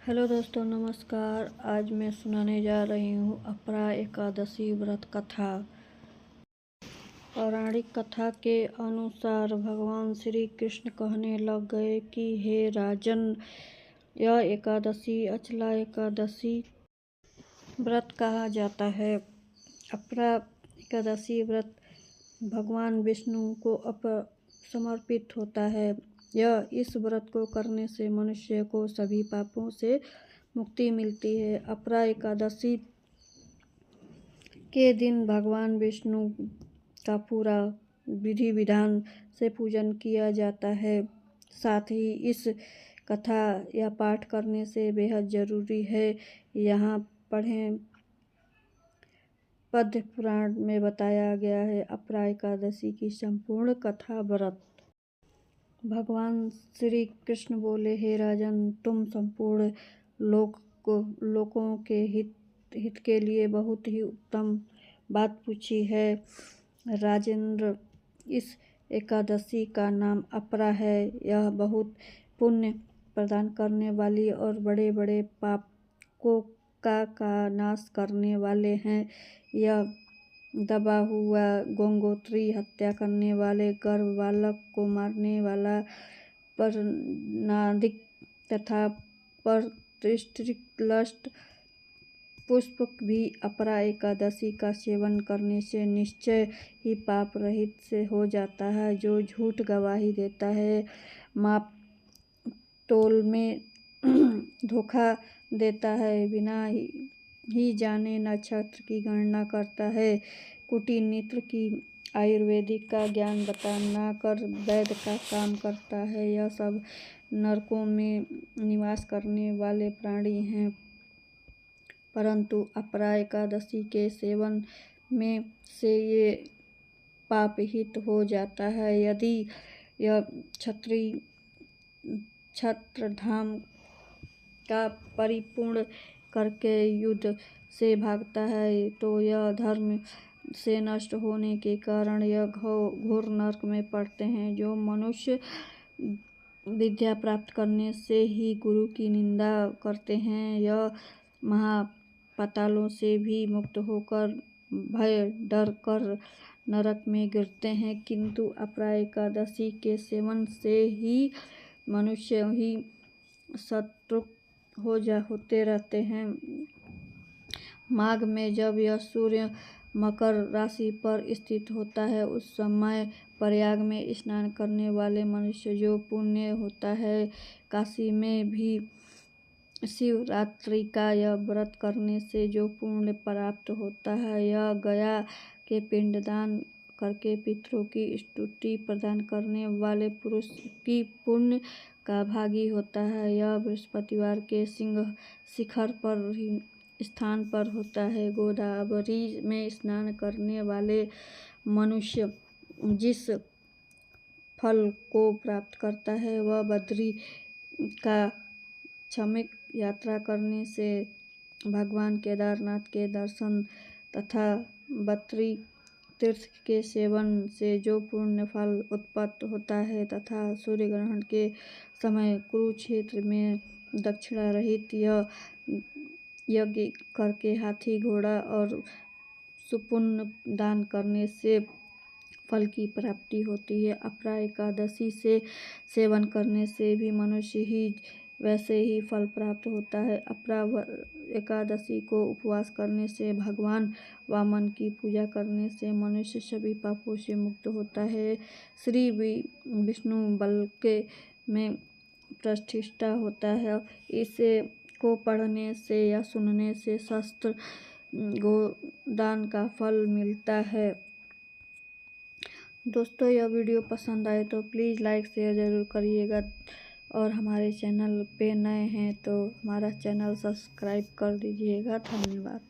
Hello दोस्तों, नमस्कार। आज मैं सुनाने जा रही हूँ अपरा एकादशी व्रत कथा। पौराणिक कथा के अनुसार भगवान श्री कृष्ण कहने लग गए कि हे राजन, यह एकादशी अचला एकादशी व्रत कहा जाता है। अपरा एकादशी व्रत भगवान विष्णु को समर्पित होता है। इस व्रत को करने से मनुष्य को सभी पापों से मुक्ति मिलती है। अपरा एकादशी के दिन भगवान विष्णु का पूरा विधि विधान से पूजन किया जाता है। साथ ही इस कथा या पाठ करने से बेहद जरूरी है। यहाँ पढ़ें। पद्म पुराण में बताया गया है अपरा एकादशी की संपूर्ण कथा व्रत। भगवान श्री कृष्ण बोले, हे राजन, तुम संपूर्ण लोकों के हित के लिए बहुत ही उत्तम बात पूछी है। राजेंद्र, इस एकादशी का नाम अपरा है। यह बहुत पुण्य प्रदान करने वाली और बड़े बड़े पापों का नाश करने वाले हैं। यह दबा हुआ, गंगोत्री, हत्या करने वाले, गर्भ बालक को मारने वाला, परनादिक तथा परस्त्रीलस्ट पुष्प भी अपरा एकादशी का सेवन करने से निश्चय ही पाप रहित से हो जाता है। जो झूठ गवाही देता है, माप तोल में धोखा देता है, बिना ही जाने नक्षत्र की गणना करता है, कूटनीति की आयुर्वेदिक का ज्ञान बता कर वैद्य का काम करता है, यह सब नरकों में निवास करने वाले प्राणी हैं। परंतु अपरा एकादशी के सेवन में से ये पाप हित हो जाता है। यदि यह क्षत्रधाम का परिपूर्ण करके युद्ध से भागता है तो यह धर्म से नष्ट होने के कारण यह घोर नरक में पड़ते हैं। जो मनुष्य विद्या प्राप्त करने से ही गुरु की निंदा करते हैं, यह महापातालों से भी मुक्त होकर भय डर कर नरक में गिरते हैं। किंतु अपरा एकादशी के सेवन से ही मनुष्य ही शत्रु होते रहते हैं। माघ में जब यह सूर्य मकर राशि पर स्थित होता है, उस समय प्रयाग में स्नान करने वाले मनुष्य जो पुण्य होता है। काशी में भी शिवरात्रि का यह व्रत करने से जो पुण्य प्राप्त होता है, यह गया के पिंडदान करके पितरों की स्तुति प्रदान करने वाले पुरुष की पुण्य का भागी होता है। यह बृहस्पतिवार के शिखर पर स्थान पर होता है। गोदावरी में स्नान करने वाले मनुष्य जिस फल को प्राप्त करता है, वह बद्री का क्षमिक यात्रा करने से, भगवान केदारनाथ के दर्शन तथा बद्री तीर्थ के सेवन से जो पुण्य फल उत्पन्न होता है, तथा सूर्य ग्रहण के समय कुरुक्षेत्र में दक्षिणा रहित यज्ञ करके हाथी, घोड़ा और सुपुण्य दान करने से फल की प्राप्ति होती है। अपरा एकादशी से सेवन करने से भी मनुष्य ही वैसे ही फल प्राप्त होता है। अपरा एकादशी को उपवास करने से, भगवान वामन की पूजा करने से मनुष्य सभी पापों से मुक्त होता है। श्री विष्णु बल्के में प्रतिष्ठा होता है। इसे को पढ़ने से या सुनने से शस्त्र गोदान का फल मिलता है। दोस्तों, यह वीडियो पसंद आए तो प्लीज़ लाइक शेयर ज़रूर करिएगा और हमारे चैनल पे नए हैं तो हमारा चैनल सब्सक्राइब कर दीजिएगा। धन्यवाद।